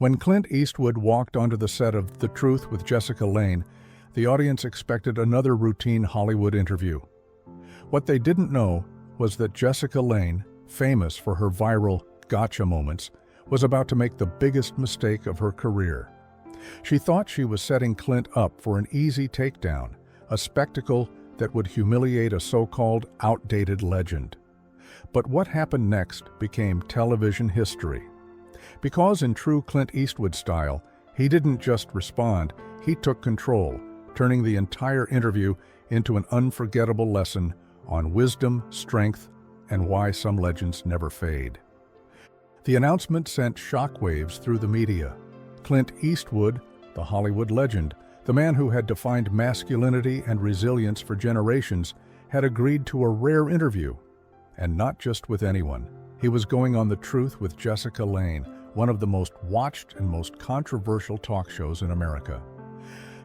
When Clint Eastwood walked onto the set of The Truth with Jessica Lange, the audience expected another routine Hollywood interview. What they didn't know was that Jessica Lange, famous for her viral gotcha moments, was about to make the biggest mistake of her career. She thought she was setting Clint up for an easy takedown, a spectacle that would humiliate a so-called outdated legend. But what happened next became television history. Because in true Clint Eastwood style, he didn't just respond, he took control, turning the entire interview into an unforgettable lesson on wisdom, strength, and why some legends never fade. The announcement sent shockwaves through the media. Clint Eastwood, the Hollywood legend, the man who had defined masculinity and resilience for generations, had agreed to a rare interview. And not just with anyone. He was going on The Truth with Jessica Lange, one of the most watched and most controversial talk shows in America.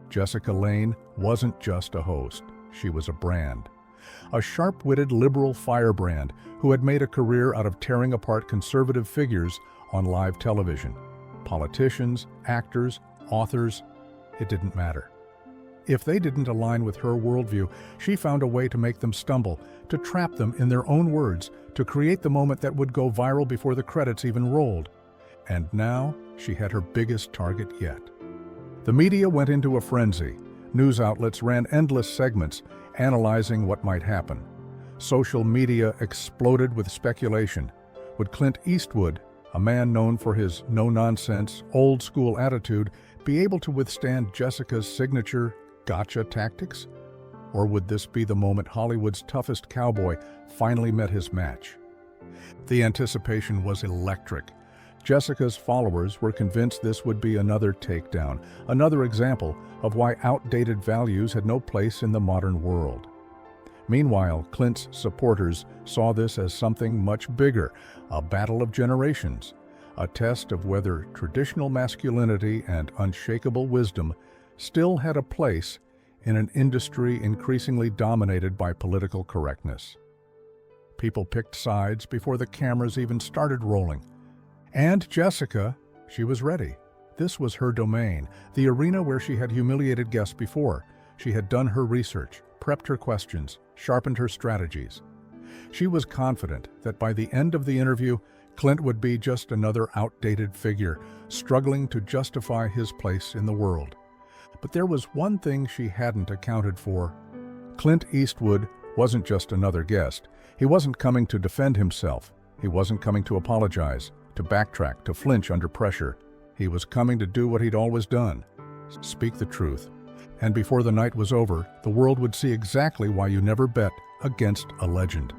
Jessica Lange wasn't just a host, she was a brand. A sharp-witted liberal firebrand who had made a career out of tearing apart conservative figures on live television. Politicians, actors, authors, it didn't matter. If they didn't align with her worldview, she found a way to make them stumble, to trap them in their own words, to create the moment that would go viral before the credits even rolled. And now, she had her biggest target yet. The media went into a frenzy. News outlets ran endless segments, analyzing what might happen. Social media exploded with speculation. Would Clint Eastwood, a man known for his no-nonsense, old-school attitude, be able to withstand Jessica's signature gotcha tactics? Or would this be the moment Hollywood's toughest cowboy finally met his match? The anticipation was electric. Jessica's followers were convinced this would be another takedown, another example of why outdated values had no place in the modern world. Meanwhile, Clint's supporters saw this as something much bigger, a battle of generations, a test of whether traditional masculinity and unshakable wisdom still had a place in an industry increasingly dominated by political correctness. People picked sides before the cameras even started rolling. And Jessica, she was ready. This was her domain, the arena where she had humiliated guests before. She had done her research, prepped her questions, sharpened her strategies. She was confident that by the end of the interview, Clint would be just another outdated figure, struggling to justify his place in the world. But there was one thing she hadn't accounted for. Clint Eastwood wasn't just another guest. He wasn't coming to defend himself. He wasn't coming to apologize, to backtrack, to flinch under pressure. He was coming to do what he'd always done, speak the truth. And before the night was over, the world would see exactly why you never bet against a legend.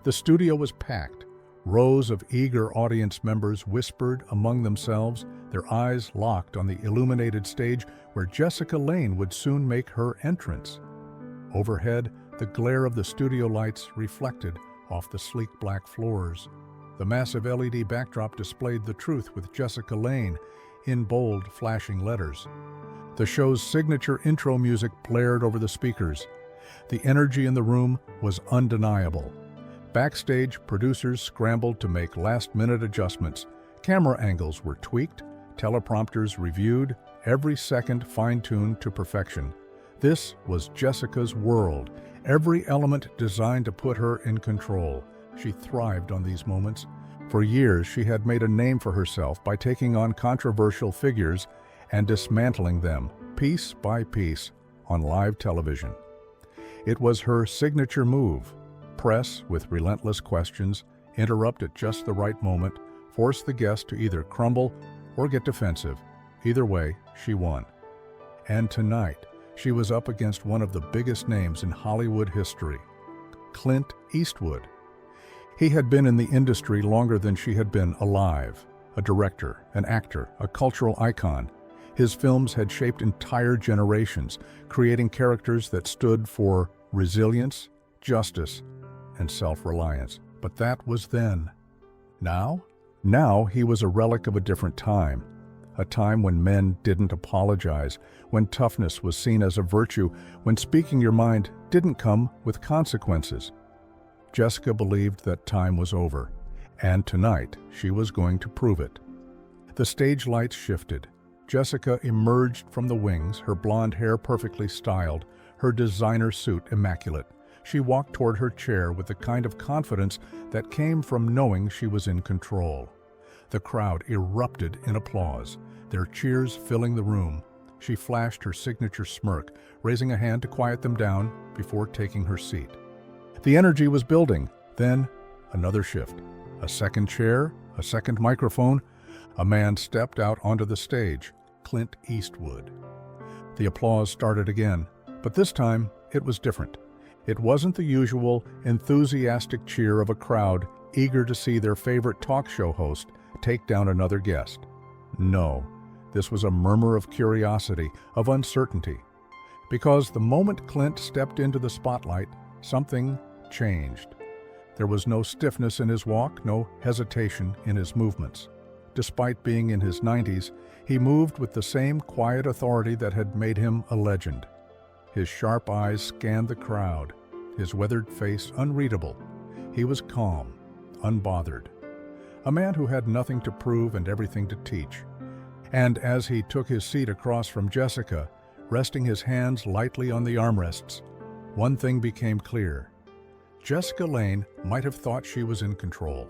The studio was packed. Rows of eager audience members whispered among themselves, their eyes locked on the illuminated stage where Jessica Lange would soon make her entrance. Overhead, the glare of the studio lights reflected off the sleek black floors. The massive LED backdrop displayed The Truth with Jessica Lange in bold, flashing letters. The show's signature intro music blared over the speakers. The energy in the room was undeniable. Backstage, producers scrambled to make last-minute adjustments. Camera angles were tweaked, teleprompters reviewed, every second fine-tuned to perfection. This was Jessica's world, every element designed to put her in control. She thrived on these moments. For years, she had made a name for herself by taking on controversial figures and dismantling them, piece by piece, on live television. It was her signature move. Press with relentless questions, interrupt at just the right moment, force the guest to either crumble or get defensive. Either way, she won. And tonight, she was up against one of the biggest names in Hollywood history, Clint Eastwood. He had been in the industry longer than she had been alive, a director, an actor, a cultural icon. His films had shaped entire generations, creating characters that stood for resilience, justice, and self-reliance. But that was then. Now? Now he was a relic of a different time. A time when men didn't apologize, when toughness was seen as a virtue, when speaking your mind didn't come with consequences. Jessica believed that time was over, and tonight she was going to prove it. The stage lights shifted. Jessica emerged from the wings, her blonde hair perfectly styled, her designer suit immaculate. She walked toward her chair with the kind of confidence that came from knowing she was in control. The crowd erupted in applause, their cheers filling the room. She flashed her signature smirk, raising a hand to quiet them down before taking her seat. The energy was building. Then, another shift. A second chair, a second microphone. A man stepped out onto the stage, Clint Eastwood. The applause started again, but this time it was different. It wasn't the usual enthusiastic cheer of a crowd eager to see their favorite talk show host take down another guest. No, this was a murmur of curiosity, of uncertainty. Because the moment Clint stepped into the spotlight, something changed. There was no stiffness in his walk, no hesitation in his movements. Despite being in his 90s, he moved with the same quiet authority that had made him a legend. His sharp eyes scanned the crowd, his weathered face unreadable. He was calm, unbothered. A man who had nothing to prove and everything to teach. And as he took his seat across from Jessica, resting his hands lightly on the armrests, one thing became clear. Jessica Lange might have thought she was in control,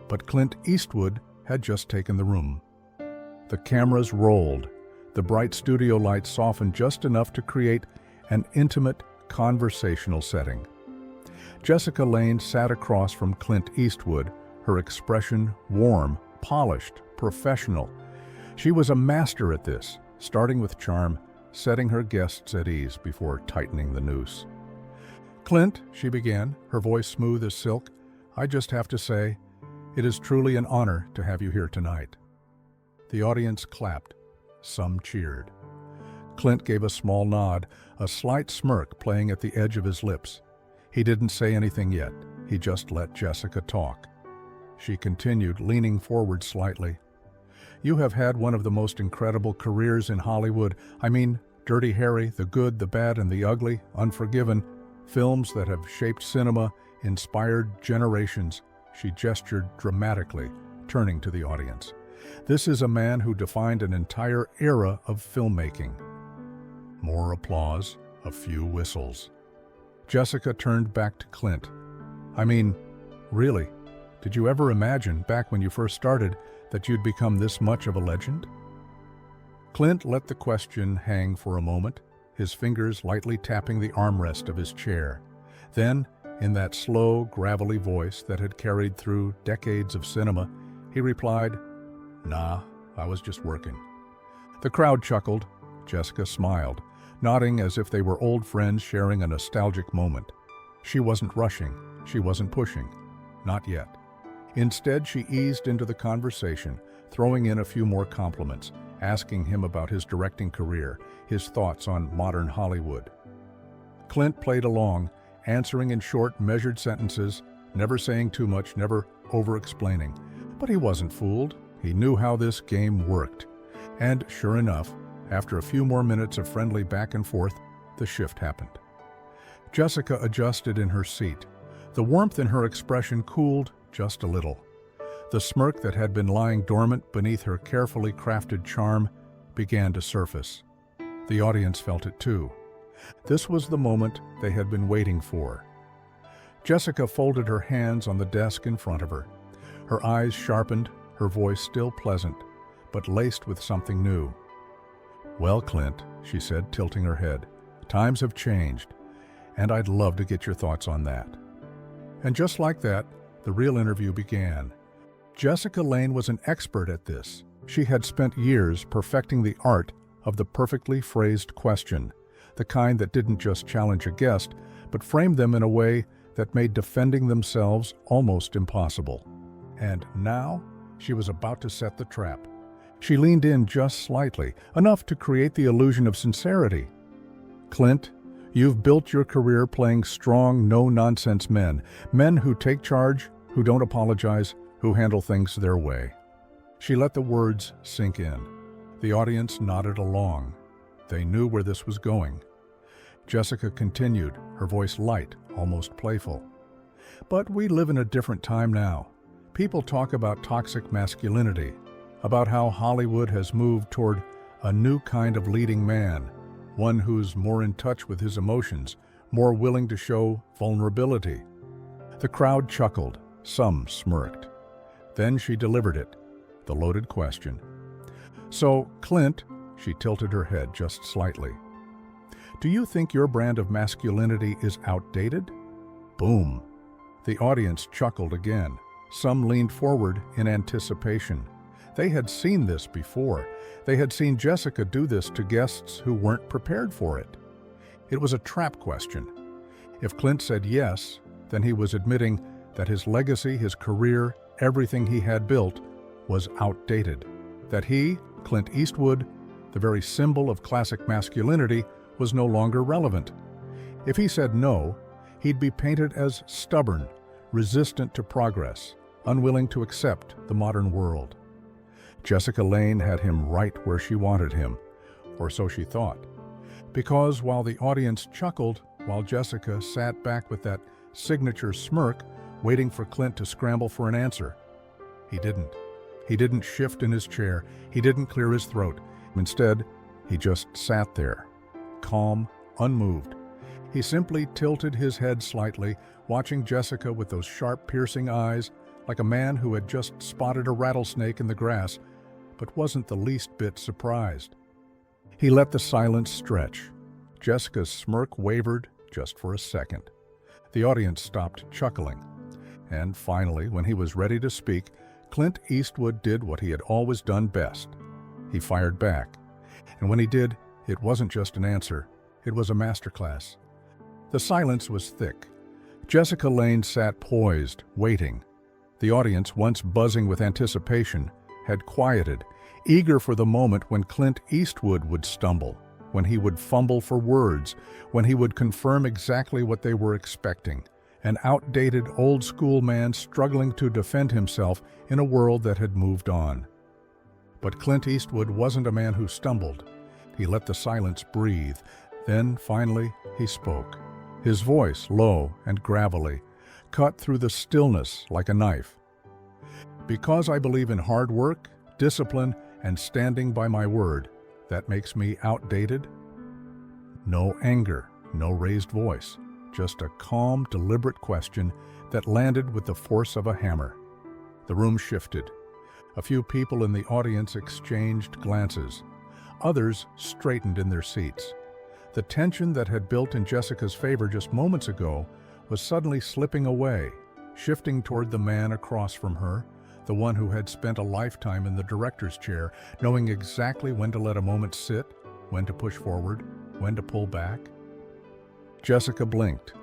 but Clint Eastwood had just taken the room. The cameras rolled. The bright studio lights softened just enough to create an intimate, conversational setting. Jessica Lange sat across from Clint Eastwood, her expression warm, polished, professional. She was a master at this, starting with charm, setting her guests at ease before tightening the noose. "Clint," she began, her voice smooth as silk, "I just have to say, it is truly an honor to have you here tonight." The audience clapped. Some cheered. Clint gave a small nod, a slight smirk playing at the edge of his lips. He didn't say anything yet. He just let Jessica talk. She continued, leaning forward slightly. "You have had one of the most incredible careers in Hollywood. I mean, Dirty Harry, The Good, the Bad, and the Ugly, Unforgiven, films that have shaped cinema, inspired generations." She gestured dramatically, turning to the audience. "This is a man who defined an entire era of filmmaking." More applause, a few whistles. Jessica turned back to Clint. "I mean, really, did you ever imagine, back when you first started, that you'd become this much of a legend?" Clint let the question hang for a moment, his fingers lightly tapping the armrest of his chair. Then, in that slow, gravelly voice that had carried through decades of cinema, he replied, "Nah, I was just working." The crowd chuckled. Jessica smiled, nodding as if they were old friends sharing a nostalgic moment. She wasn't rushing. She wasn't pushing. Not yet. Instead, she eased into the conversation, throwing in a few more compliments, asking him about his directing career, his thoughts on modern Hollywood. Clint played along, answering in short, measured sentences, never saying too much, never over-explaining. But he wasn't fooled. He knew how this game worked. And sure enough, after a few more minutes of friendly back and forth, the shift happened. Jessica adjusted in her seat. The warmth in her expression cooled just a little. The smirk that had been lying dormant beneath her carefully crafted charm began to surface. The audience felt it too. This was the moment they had been waiting for. Jessica folded her hands on the desk in front of her. Her eyes sharpened, her voice still pleasant, but laced with something new. "Well, Clint," she said, tilting her head, "times have changed, and I'd love to get your thoughts on that." And just like that, the real interview began. Jessica Lange was an expert at this. She had spent years perfecting the art of the perfectly phrased question, the kind that didn't just challenge a guest, but framed them in a way that made defending themselves almost impossible. And now, she was about to set the trap. She leaned in just slightly, enough to create the illusion of sincerity. "Clint, you've built your career playing strong, no-nonsense men, men who take charge, who don't apologize, who handle things their way." She let the words sink in. The audience nodded along. They knew where this was going. Jessica continued, her voice light, almost playful. "But we live in a different time now. People talk about toxic masculinity. about how Hollywood has moved toward a new kind of leading man, one who's more in touch with his emotions, more willing to show vulnerability. The crowd chuckled, some smirked. Then she delivered it, the loaded question. "So, Clint," she tilted her head just slightly, "do you think your brand of masculinity is outdated?" Boom. The audience chuckled again. Some leaned forward in anticipation. They had seen this before. They had seen Jessica do this to guests who weren't prepared for it. It was a trap question. If Clint said yes, then he was admitting that his legacy, his career, everything he had built was outdated. That he, Clint Eastwood, the very symbol of classic masculinity, was no longer relevant. If he said no, he'd be painted as stubborn, resistant to progress, unwilling to accept the modern world. Jessica Lange had him right where she wanted him, or so she thought. Because while the audience chuckled, while Jessica sat back with that signature smirk, waiting for Clint to scramble for an answer, he didn't. He didn't shift in his chair. He didn't clear his throat. Instead, he just sat there, calm, unmoved. He simply tilted his head slightly, watching Jessica with those sharp, piercing eyes, like a man who had just spotted a rattlesnake in the grass, but wasn't the least bit surprised. He let the silence stretch. Jessica's smirk wavered just for a second. The audience stopped chuckling. And finally, when he was ready to speak, Clint Eastwood did what he had always done best. He fired back. And when he did, it wasn't just an answer, it was a masterclass. The silence was thick. Jessica Lange sat poised, waiting. The audience, once buzzing with anticipation, had quieted, eager for the moment when Clint Eastwood would stumble, when he would fumble for words, when he would confirm exactly what they were expecting. An outdated, old-school man struggling to defend himself in a world that had moved on. But Clint Eastwood wasn't a man who stumbled. He let the silence breathe. Then, finally, he spoke. His voice, low and gravelly, cut through the stillness like a knife. "Because I believe in hard work, discipline, and standing by my word, that makes me outdated?" No anger, no raised voice, just a calm, deliberate question that landed with the force of a hammer. The room shifted. A few people in the audience exchanged glances. Others straightened in their seats. The tension that had built in Jessica's favor just moments ago was suddenly slipping away, shifting toward the man across from her, the one who had spent a lifetime in the director's chair, knowing exactly when to let a moment sit, when to push forward, when to pull back. Jessica blinked.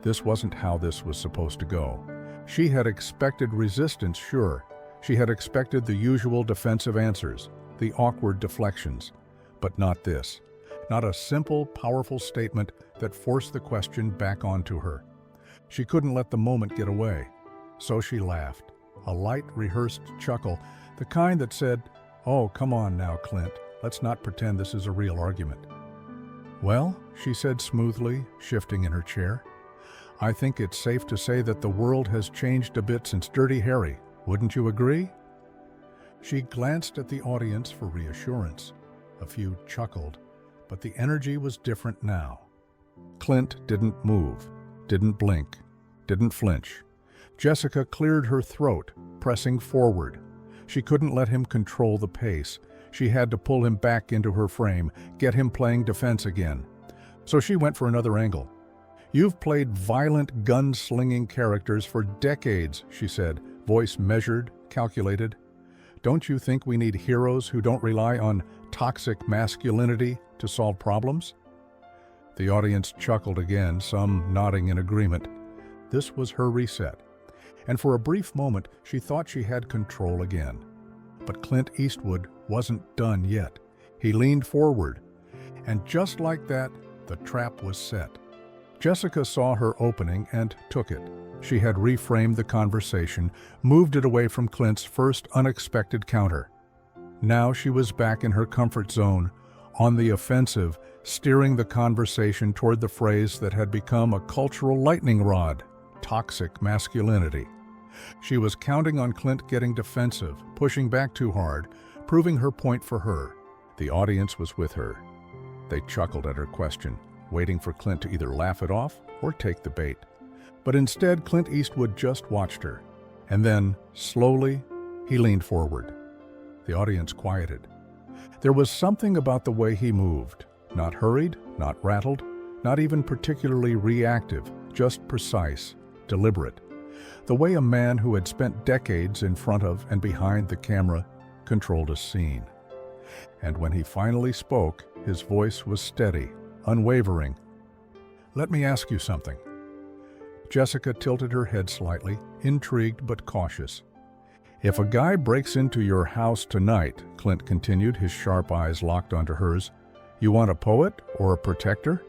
This wasn't how this was supposed to go. She had expected resistance, sure. She had expected the usual defensive answers, the awkward deflections. But not this. Not a simple, powerful statement that forced the question back onto her. She couldn't let the moment get away. So she laughed, a light, rehearsed chuckle, the kind that said, "Oh, come on now, Clint. Let's not pretend this is a real argument." "Well," she said smoothly, shifting in her chair, "I think it's safe to say that the world has changed a bit since Dirty Harry. Wouldn't you agree?" She glanced at the audience for reassurance. A few chuckled, but the energy was different now. Clint didn't move, didn't blink, didn't flinch. Jessica cleared her throat, pressing forward. She couldn't let him control the pace. She had to pull him back into her frame, get him playing defense again. So she went for another angle. "You've played violent, gun-slinging characters for decades," she said, voice measured, calculated. "Don't you think we need heroes who don't rely on toxic masculinity to solve problems?" The audience chuckled again, some nodding in agreement. This was her reset. And for a brief moment, she thought she had control again. But Clint Eastwood wasn't done yet. He leaned forward. And just like that, the trap was set. Jessica saw her opening and took it. She had reframed the conversation, moved it away from Clint's first unexpected counter. Now she was back in her comfort zone, on the offensive, steering the conversation toward the phrase that had become a cultural lightning rod: toxic masculinity. She was counting on Clint getting defensive, pushing back too hard, proving her point for her. The audience was with her. They chuckled at her question, waiting for Clint to either laugh it off or take the bait. But instead, Clint Eastwood just watched her. And then, slowly, he leaned forward. The audience quieted. There was something about the way he moved. Not hurried, not rattled, not even particularly reactive, just precise, deliberate. The way a man who had spent decades in front of and behind the camera controlled a scene. And when he finally spoke, his voice was steady, unwavering. "Let me ask you something." Jessica tilted her head slightly, intrigued but cautious. "If a guy breaks into your house tonight," Clint continued, his sharp eyes locked onto hers, "you want a poet or a protector?"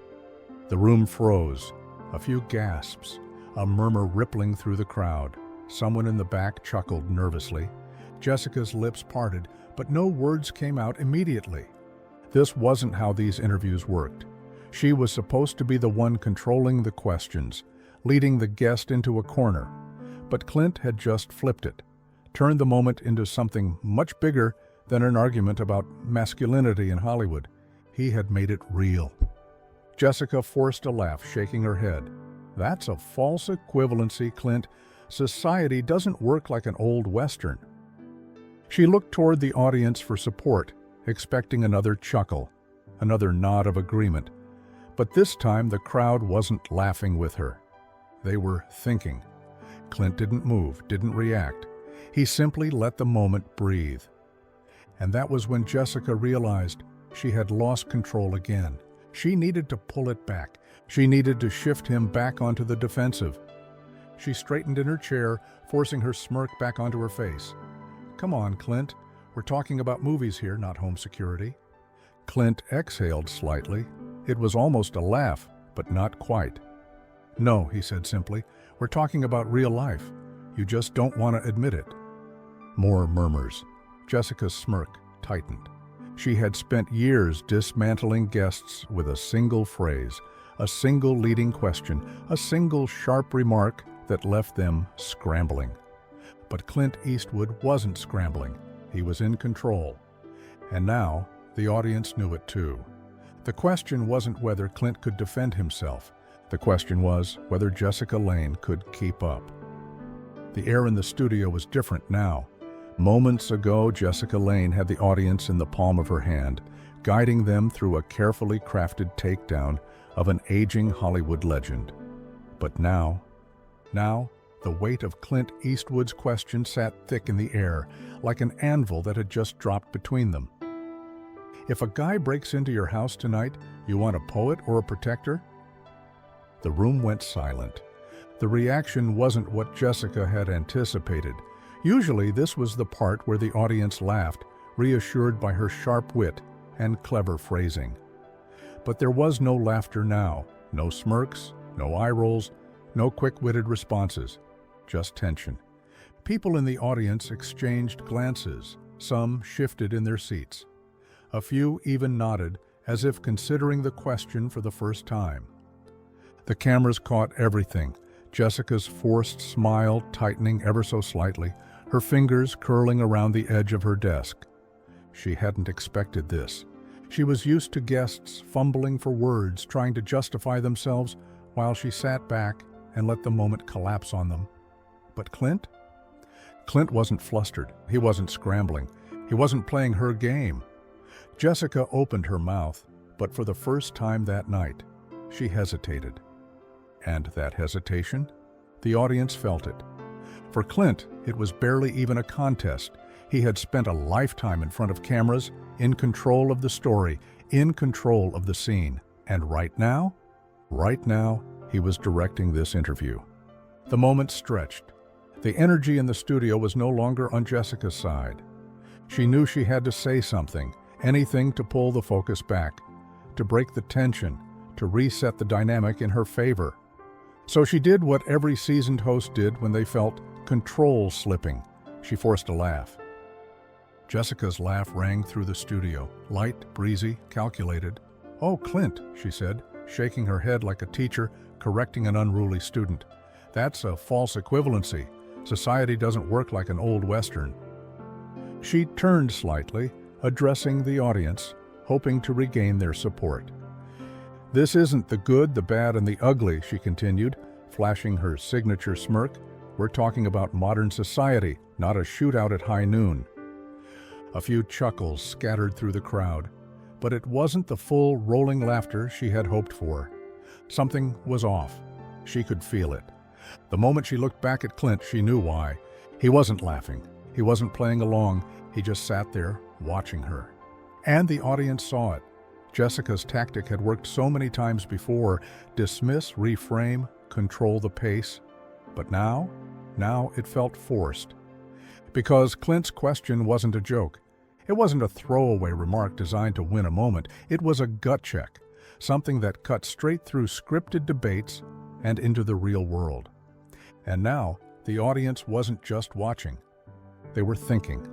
The room froze. A few gasps, a murmur rippling through the crowd. Someone in the back chuckled nervously. Jessica's lips parted, but no words came out immediately. This wasn't how these interviews worked. She was supposed to be the one controlling the questions, leading the guest into a corner. But Clint had just flipped it, turned the moment into something much bigger than an argument about masculinity in Hollywood. He had made it real. Jessica forced a laugh, shaking her head. "That's a false equivalency, Clint. Society doesn't work like an old Western." She looked toward the audience for support, expecting another chuckle, another nod of agreement. But this time the crowd wasn't laughing with her. They were thinking. Clint didn't move, didn't react. He simply let the moment breathe. And that was when Jessica realized she had lost control again. She needed to pull it back. She needed to shift him back onto the defensive. She straightened in her chair, forcing her smirk back onto her face. "Come on, Clint. We're talking about movies here, not home security." Clint exhaled slightly. It was almost a laugh, but not quite. "No," he said simply. "We're talking about real life. You just don't want to admit it." More murmurs. Jessica's smirk tightened. She had spent years dismantling guests with a single phrase, a single leading question, a single sharp remark that left them scrambling. But Clint Eastwood wasn't scrambling. He was in control. And now, the audience knew it too. The question wasn't whether Clint could defend himself. The question was whether Jessica Lange could keep up. The air in the studio was different now. Moments ago, Jessica Lange had the audience in the palm of her hand, guiding them through a carefully crafted takedown of an aging Hollywood legend. But now, the weight of Clint Eastwood's question sat thick in the air, like an anvil that had just dropped between them. "If a guy breaks into your house tonight, you want a poet or a protector?" The room went silent. The reaction wasn't what Jessica had anticipated. Usually this was the part where the audience laughed, reassured by her sharp wit and clever phrasing. But there was no laughter now, no smirks, no eye rolls, no quick-witted responses, just tension. People in the audience exchanged glances, some shifted in their seats. A few even nodded, as if considering the question for the first time. The cameras caught everything, Jessica's forced smile tightening ever so slightly, her fingers curling around the edge of her desk. She hadn't expected this. She was used to guests fumbling for words, trying to justify themselves, while she sat back and let the moment collapse on them. But Clint? Clint wasn't flustered. He wasn't scrambling. He wasn't playing her game. Jessica opened her mouth, but for the first time that night, she hesitated. And that hesitation? The audience felt it. For Clint, it was barely even a contest. He had spent a lifetime in front of cameras, in control of the story, in control of the scene. And right now, he was directing this interview. The moment stretched. The energy in the studio was no longer on Jessica's side. She knew she had to say something, anything to pull the focus back, to break the tension, to reset the dynamic in her favor. So she did what every seasoned host did when they felt control slipping. She forced a laugh. Jessica's laugh rang through the studio, light, breezy, calculated. "Oh, Clint," she said, shaking her head like a teacher correcting an unruly student. "That's a false equivalency. Society doesn't work like an old Western. She turned slightly, addressing the audience, hoping to regain their support. This isn't the good, the bad, and the ugly, she continued, flashing her signature smirk. We're talking about modern society, not a shootout at high noon. A few chuckles scattered through the crowd, but it wasn't the full, rolling laughter she had hoped for. Something was off. She could feel it. The moment she looked back at Clint, she knew why. He wasn't laughing. He wasn't playing along. He just sat there, watching her. And the audience saw it. Jessica's tactic had worked so many times before: dismiss, reframe, control the pace. But now it felt forced. Because Clint's question wasn't a joke. It wasn't a throwaway remark designed to win a moment. It was a gut check, something that cut straight through scripted debates and into the real world. And now, the audience wasn't just watching. They were thinking.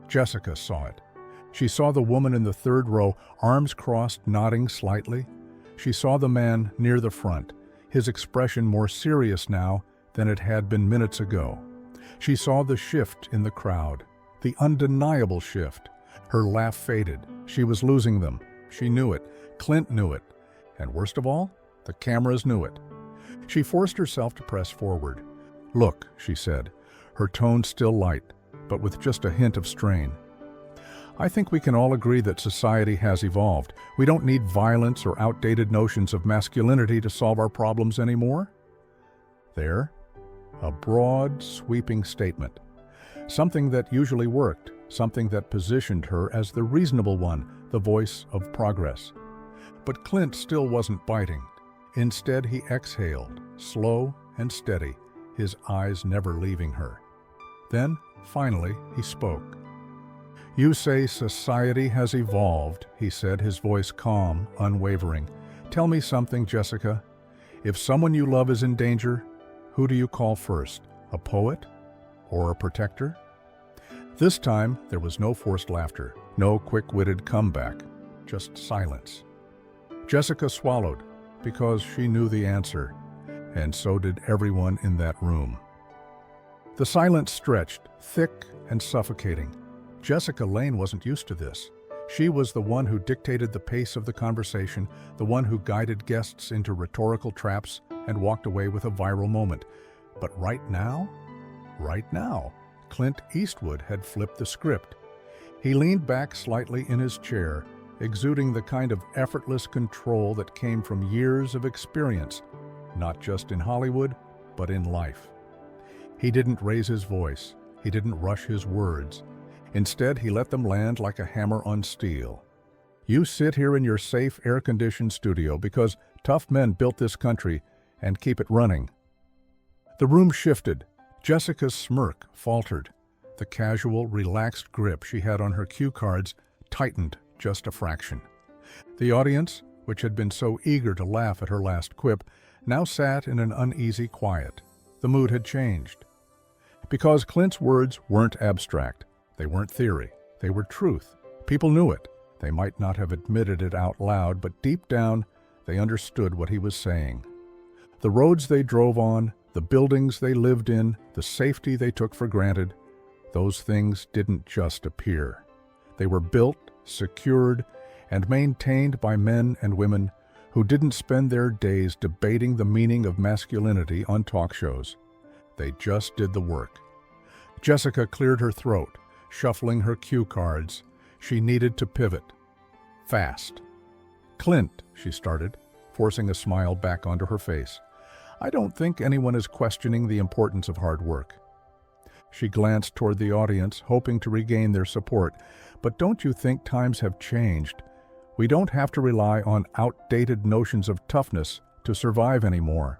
Jessica saw it. She saw the woman in the third row, arms crossed, nodding slightly. She saw the man near the front, his expression more serious now than it had been minutes ago. She saw the shift in the crowd, the undeniable shift. Her laugh faded. She was losing them. She knew it. Clint knew it. And worst of all, the cameras knew it. She forced herself to press forward. "Look," she said, her tone still light, but with just a hint of strain. "I think we can all agree that society has evolved. We don't need violence or outdated notions of masculinity to solve our problems anymore." There, a broad, sweeping statement. Something that usually worked, something that positioned her as the reasonable one, the voice of progress. But Clint still wasn't biting. Instead, he exhaled, slow and steady, his eyes never leaving her. Then, finally, he spoke. "You say society has evolved," he said, his voice calm, unwavering. "Tell me something, Jessica. If someone you love is in danger, who do you call first? A poet or a protector?" This time, there was no forced laughter, no quick-witted comeback, just silence. Jessica swallowed, because she knew the answer, and so did everyone in that room. The silence stretched, thick and suffocating. Jessica Lange wasn't used to this. She was the one who dictated the pace of the conversation, the one who guided guests into rhetorical traps and walked away with a viral moment. But right now, Clint Eastwood had flipped the script. He leaned back slightly in his chair, exuding the kind of effortless control that came from years of experience, not just in Hollywood, but in life. He didn't raise his voice. He didn't rush his words. Instead, he let them land like a hammer on steel. "You sit here in your safe, air-conditioned studio because tough men built this country and keep it running." The room shifted. Jessica's smirk faltered. The casual, relaxed grip she had on her cue cards tightened just a fraction. The audience, which had been so eager to laugh at her last quip, now sat in an uneasy quiet. The mood had changed. Because Clint's words weren't abstract. They weren't theory. They were truth. People knew it. They might not have admitted it out loud, but deep down, they understood what he was saying. The roads they drove on, the buildings they lived in, the safety they took for granted, those things didn't just appear. They were built, secured, and maintained by men and women who didn't spend their days debating the meaning of masculinity on talk shows. They just did the work. Jessica cleared her throat, shuffling her cue cards. She needed to pivot. Fast. "Clint," she started, forcing a smile back onto her face, "I don't think anyone is questioning the importance of hard work." She glanced toward the audience, hoping to regain their support. "But don't you think times have changed? We don't have to rely on outdated notions of toughness to survive anymore."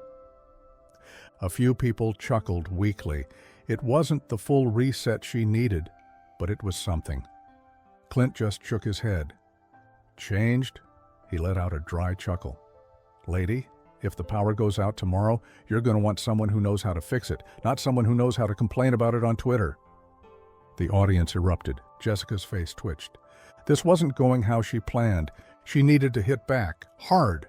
A few people chuckled weakly. It wasn't the full reset she needed, but it was something. Clint just shook his head. "Changed?" He let out a dry chuckle. "Lady, if the power goes out tomorrow, you're going to want someone who knows how to fix it, not someone who knows how to complain about it on Twitter." The audience erupted. Jessica's face twitched. This wasn't going how she planned. She needed to hit back, hard.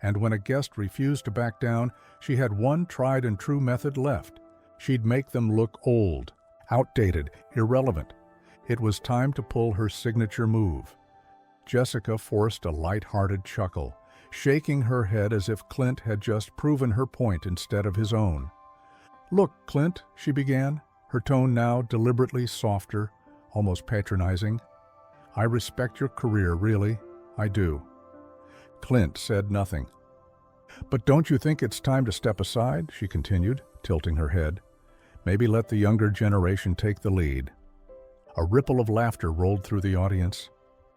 And when a guest refused to back down, she had one tried-and-true method left. She'd make them look old, outdated, irrelevant. It was time to pull her signature move. Jessica forced a light-hearted chuckle, shaking her head as if Clint had just proven her point instead of his own. "Look, Clint," she began, her tone now deliberately softer, almost patronizing. "I respect your career, really. I do." Clint said nothing. "But don't you think it's time to step aside?" she continued, tilting her head. "Maybe let the younger generation take the lead." A ripple of laughter rolled through the audience.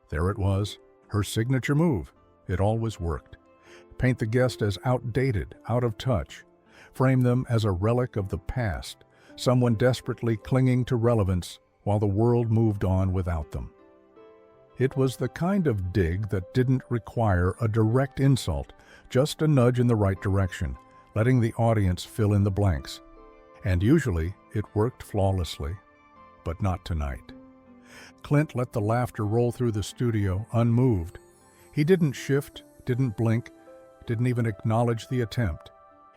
There it was, her signature move. It always worked. Paint the guest as outdated, out of touch. Frame them as a relic of the past, someone desperately clinging to relevance while the world moved on without them. It was the kind of dig that didn't require a direct insult, just a nudge in the right direction, letting the audience fill in the blanks. And usually it worked flawlessly, but not tonight. Clint let the laughter roll through the studio, unmoved. He didn't shift, didn't blink, didn't even acknowledge the attempt.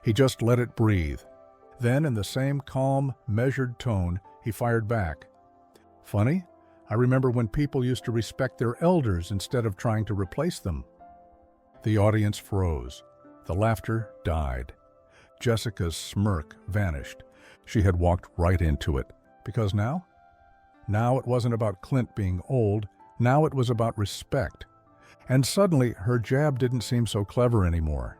He just let it breathe. Then, in the same calm, measured tone, he fired back. "Funny? I remember when people used to respect their elders instead of trying to replace them." The audience froze. The laughter died. Jessica's smirk vanished. She had walked right into it. Because now it wasn't about Clint being old. Now it was about respect. And suddenly, her jab didn't seem so clever anymore.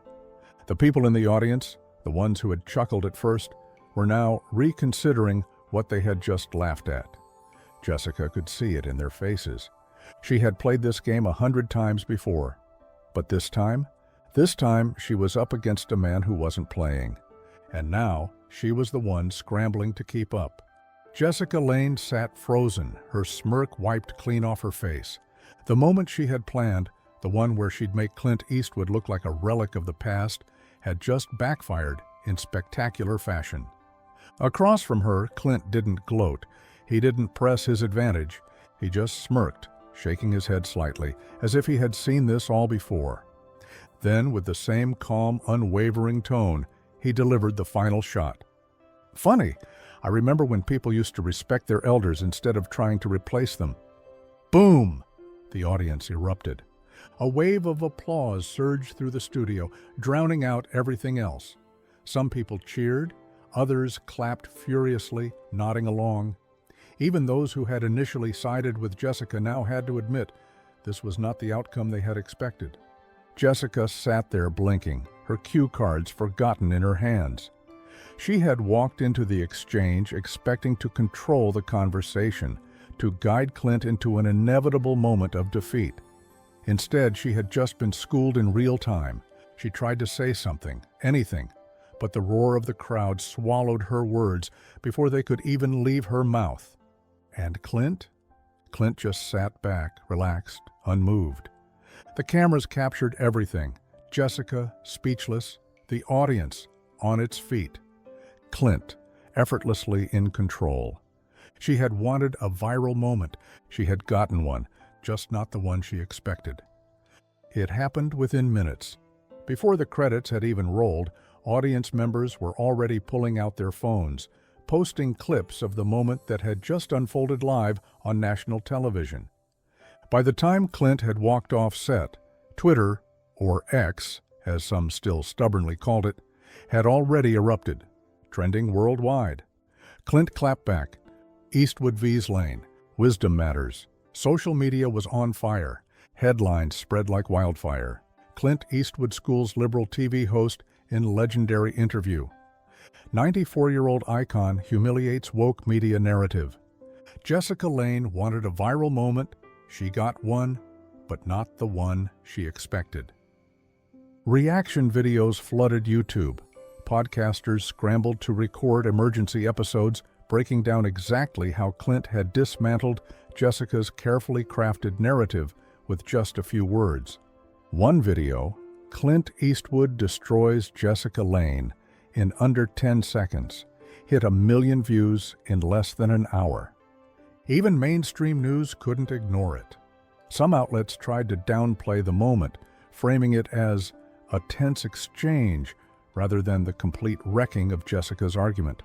The people in the audience, the ones who had chuckled at first, were now reconsidering what they had just laughed at. Jessica could see it in their faces. She had played this game 100 times before. But this time she was up against a man who wasn't playing. And now she was the one scrambling to keep up. Jessica Lange sat frozen, her smirk wiped clean off her face. The moment she had planned, the one where she'd make Clint Eastwood look like a relic of the past, had just backfired in spectacular fashion. Across from her, Clint didn't gloat. He didn't press his advantage. He just smirked, shaking his head slightly, as if he had seen this all before. Then, with the same calm, unwavering tone, he delivered the final shot. "Funny, I remember when people used to respect their elders instead of trying to replace them." Boom! The audience erupted. A wave of applause surged through the studio, drowning out everything else. Some people cheered, others clapped furiously, nodding along. Even those who had initially sided with Jessica now had to admit this was not the outcome they had expected. Jessica sat there blinking, her cue cards forgotten in her hands. She had walked into the exchange expecting to control the conversation, to guide Clint into an inevitable moment of defeat. Instead, she had just been schooled in real time. She tried to say something, anything, but the roar of the crowd swallowed her words before they could even leave her mouth. And Clint? Clint just sat back, relaxed, unmoved. The cameras captured everything. Jessica, speechless, the audience, on its feet. Clint, effortlessly in control. She had wanted a viral moment. She had gotten one, just not the one she expected. It happened within minutes. Before the credits had even rolled, audience members were already pulling out their phones, posting clips of the moment that had just unfolded live on national television. By the time Clint had walked off set, Twitter, or X, as some still stubbornly called it, had already erupted, trending worldwide. Clint clapped back. Eastwood vs. Lane. Wisdom matters. Social media was on fire. Headlines spread like wildfire. Clint Eastwood schools liberal TV host in legendary interview. 94-year-old icon humiliates woke media narrative. Jessica Lange wanted a viral moment. She got one, but not the one she expected. Reaction videos flooded YouTube. Podcasters scrambled to record emergency episodes breaking down exactly how Clint had dismantled Jessica's carefully crafted narrative with just a few words. One video, Clint Eastwood Destroys Jessica Lange, in under 10 seconds, hit 1 million views in less than an hour. Even mainstream news couldn't ignore it. Some outlets tried to downplay the moment, framing it as a tense exchange rather than the complete wrecking of Jessica's argument.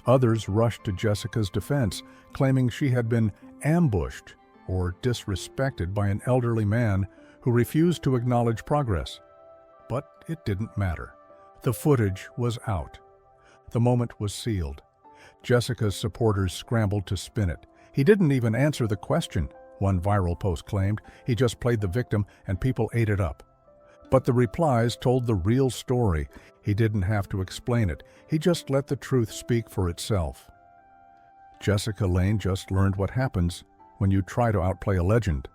Others rushed to Jessica's defense, claiming she had been ambushed or disrespected by an elderly man who refused to acknowledge progress. But it didn't matter. The footage was out. The moment was sealed. Jessica's supporters scrambled to spin it. He didn't even answer the question, one viral post claimed. He just played the victim and people ate it up. But the replies told the real story. He didn't have to explain it. He just let the truth speak for itself. Jessica Lange just learned what happens when you try to outplay a legend.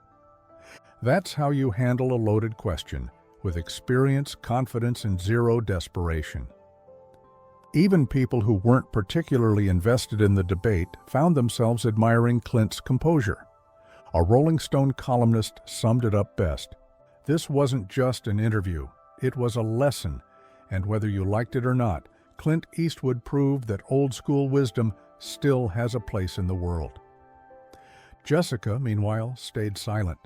That's how you handle a loaded question, with experience, confidence, and zero desperation. Even people who weren't particularly invested in the debate found themselves admiring Clint's composure. A Rolling Stone columnist summed it up best. This wasn't just an interview, it was a lesson, and whether you liked it or not, Clint Eastwood proved that old-school wisdom still has a place in the world. Jessica, meanwhile, stayed silent.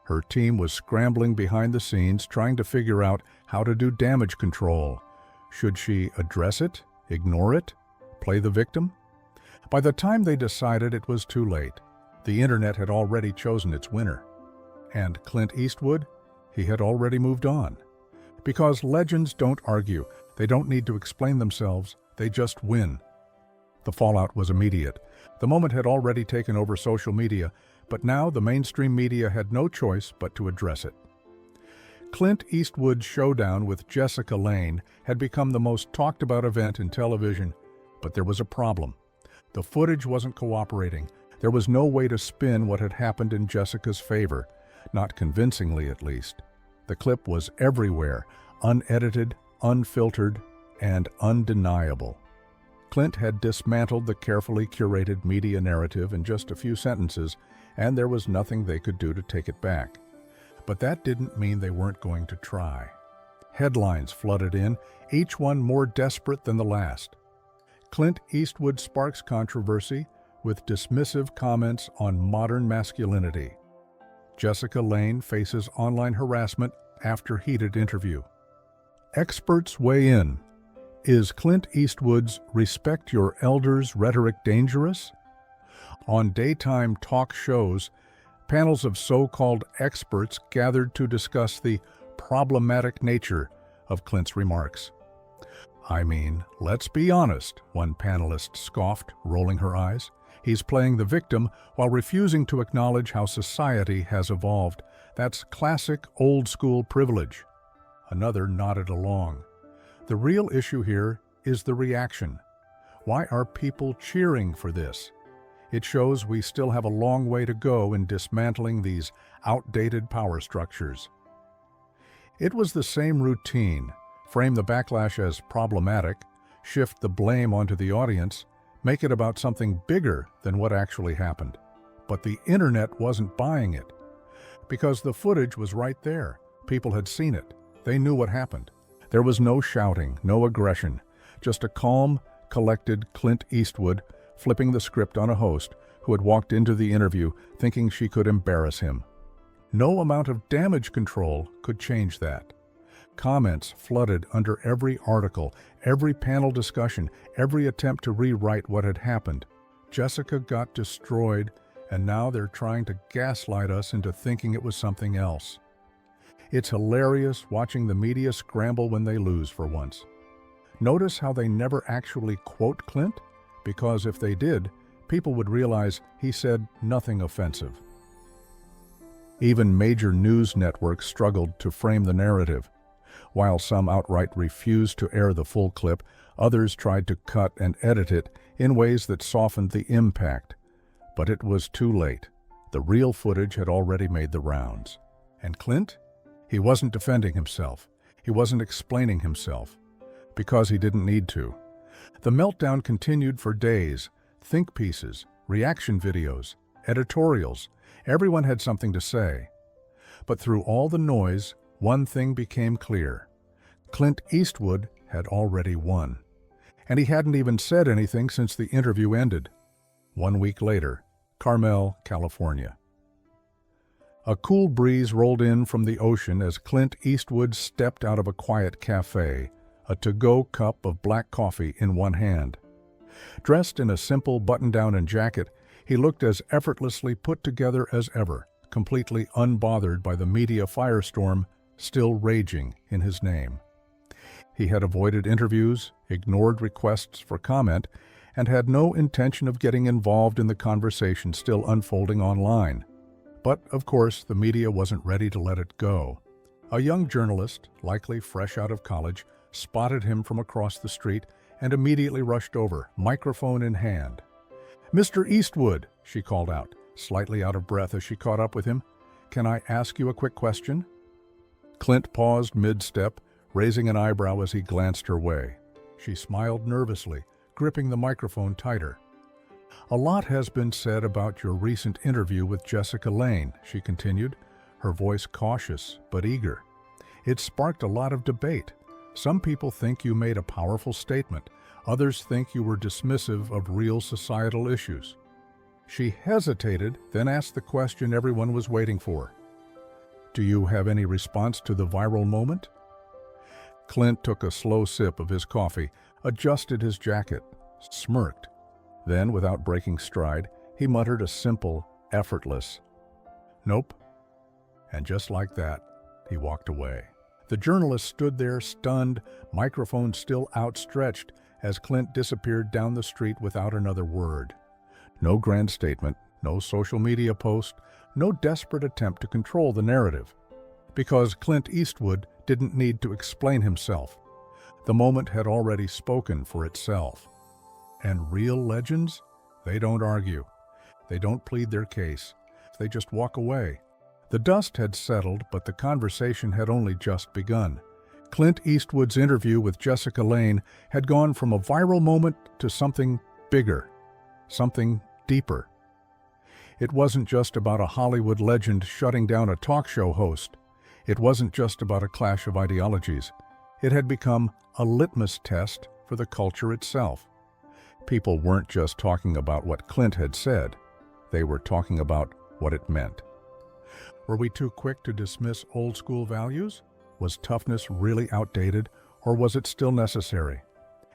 Her team was scrambling behind the scenes, trying to figure out how to do damage control. Should she address it, ignore it, play the victim? By the time they decided, it was too late. The internet had already chosen its winner. And Clint Eastwood? He had already moved on. Because legends don't argue, they don't need to explain themselves, they just win. The fallout was immediate. The moment had already taken over social media, but now the mainstream media had no choice but to address it. Clint Eastwood's showdown with Jessica Lange had become the most talked about event in television, but there was a problem. The footage wasn't cooperating. There was no way to spin what had happened in Jessica's favor, not convincingly at least. The clip was everywhere, unedited, unfiltered, and undeniable. Clint had dismantled the carefully curated media narrative in just a few sentences, and there was nothing they could do to take it back. But that didn't mean they weren't going to try. Headlines flooded in, each one more desperate than the last. Clint Eastwood sparks controversy with dismissive comments on modern masculinity. Jessica Lange faces online harassment after heated interview. Experts weigh in. Is Clint Eastwood's "respect your elders" rhetoric dangerous? On daytime talk shows, panels of so-called experts gathered to discuss the problematic nature of Clint's remarks. I mean, let's be honest, one panelist scoffed, rolling her eyes. He's playing the victim while refusing to acknowledge how society has evolved. That's classic old-school privilege. Another nodded along. The real issue here is the reaction. Why are people cheering for this? It shows we still have a long way to go in dismantling these outdated power structures. It was the same routine. Frame the backlash as problematic, shift the blame onto the audience, make it about something bigger than what actually happened. But the internet wasn't buying it. Because the footage was right there. People had seen it. They knew what happened. There was no shouting, no aggression, just a calm, collected Clint Eastwood flipping the script on a host who had walked into the interview thinking she could embarrass him. No amount of damage control could change that. Comments flooded under every article, every panel discussion, every attempt to rewrite what had happened. Jessica got destroyed, and now they're trying to gaslight us into thinking it was something else. It's hilarious watching the media scramble when they lose for once. Notice how they never actually quote Clint? Because if they did, people would realize he said nothing offensive. Even major news networks struggled to frame the narrative. While some outright refused to air the full clip, others tried to cut and edit it in ways that softened the impact. But it was too late. The real footage had already made the rounds. And Clint? He wasn't defending himself. He wasn't explaining himself. Because he didn't need to. The meltdown continued for days. Think pieces, reaction videos, editorials. Everyone had something to say. But through all the noise, one thing became clear. Clint Eastwood had already won. And he hadn't even said anything since the interview ended. 1 week later, Carmel, California. A cool breeze rolled in from the ocean as Clint Eastwood stepped out of a quiet cafe, a to-go cup of black coffee in one hand. Dressed in a simple button-down and jacket, he looked as effortlessly put together as ever, completely unbothered by the media firestorm still raging in his name. He had avoided interviews, ignored requests for comment, and had no intention of getting involved in the conversation still unfolding online. But, of course, the media wasn't ready to let it go. A young journalist, likely fresh out of college, spotted him from across the street and immediately rushed over, microphone in hand. "Mr. Eastwood," she called out, slightly out of breath as she caught up with him, "can I ask you a quick question?" Clint paused mid-step, raising an eyebrow as he glanced her way. She smiled nervously, gripping the microphone tighter. "A lot has been said about your recent interview with Jessica Lange," she continued, her voice cautious but eager. "It sparked a lot of debate. Some people think you made a powerful statement. Others think you were dismissive of real societal issues." She hesitated, then asked the question everyone was waiting for. "Do you have any response to the viral moment?" Clint took a slow sip of his coffee, adjusted his jacket, smirked. Then, without breaking stride, he muttered a simple, effortless, "Nope." And just like that, he walked away. The journalist stood there, stunned, microphone still outstretched, as Clint disappeared down the street without another word. No grand statement, no social media post, no desperate attempt to control the narrative. Because Clint Eastwood didn't need to explain himself. The moment had already spoken for itself. And real legends? They don't argue. They don't plead their case. They just walk away. The dust had settled, but the conversation had only just begun. Clint Eastwood's interview with Jessica Lange had gone from a viral moment to something bigger, something deeper. It wasn't just about a Hollywood legend shutting down a talk show host. It wasn't just about a clash of ideologies. It had become a litmus test for the culture itself. People weren't just talking about what Clint had said. They were talking about what it meant. Were we too quick to dismiss old-school values? Was toughness really outdated, or was it still necessary?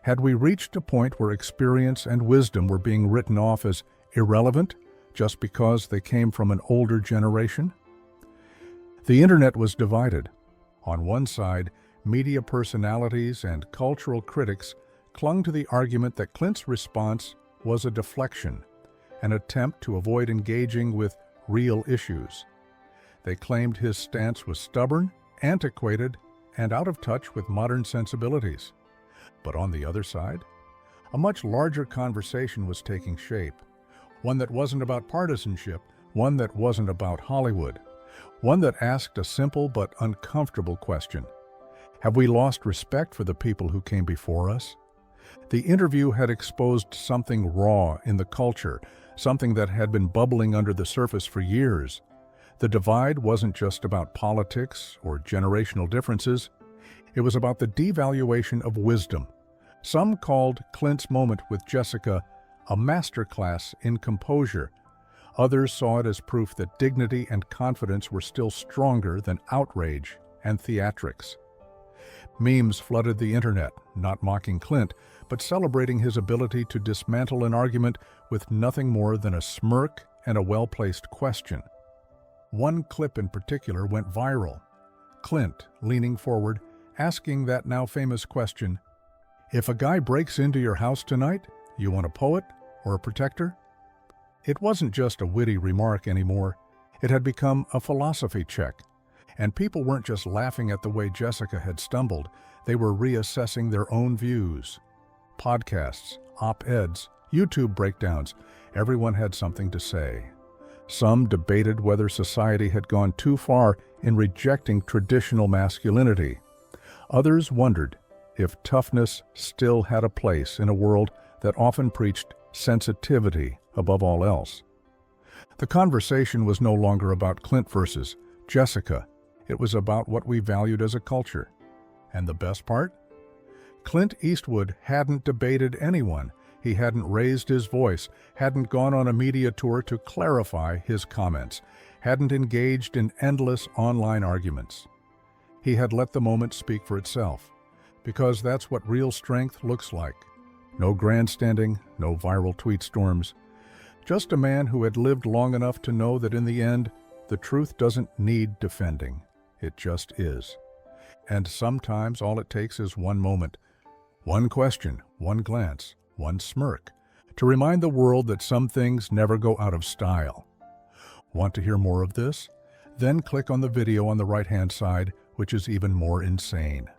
Had we reached a point where experience and wisdom were being written off as irrelevant just because they came from an older generation? The internet was divided. On one side, media personalities and cultural critics clung to the argument that Clint's response was a deflection, an attempt to avoid engaging with real issues. They claimed his stance was stubborn, antiquated, and out of touch with modern sensibilities. But on the other side, a much larger conversation was taking shape, one that wasn't about partisanship, one that wasn't about Hollywood, one that asked a simple but uncomfortable question. Have we lost respect for the people who came before us? The interview had exposed something raw in the culture, something that had been bubbling under the surface for years. The divide wasn't just about politics or generational differences. It was about the devaluation of wisdom. Some called Clint's moment with Jessica a masterclass in composure. Others saw it as proof that dignity and confidence were still stronger than outrage and theatrics. Memes flooded the internet, not mocking Clint, but celebrating his ability to dismantle an argument with nothing more than a smirk and a well-placed question. One clip in particular went viral. Clint, leaning forward, asking that now famous question, "If a guy breaks into your house tonight, you want a poet or a protector?" It wasn't just a witty remark anymore. It had become a philosophy check. And people weren't just laughing at the way Jessica had stumbled. They were reassessing their own views. Podcasts, op-eds, YouTube breakdowns, everyone had something to say. Some debated whether society had gone too far in rejecting traditional masculinity. Others wondered if toughness still had a place in a world that often preached sensitivity above all else. The conversation was no longer about Clint versus Jessica. It was about what we valued as a culture. And the best part? Clint Eastwood hadn't debated anyone. He hadn't raised his voice, hadn't gone on a media tour to clarify his comments, hadn't engaged in endless online arguments. He had let the moment speak for itself, because that's what real strength looks like. No grandstanding, no viral tweet storms. Just a man who had lived long enough to know that in the end, the truth doesn't need defending. It just is. And sometimes all it takes is one moment, one question, one glance, one smirk, to remind the world that some things never go out of style. Want to hear more of this? Then click on the video on the right-hand side, which is even more insane.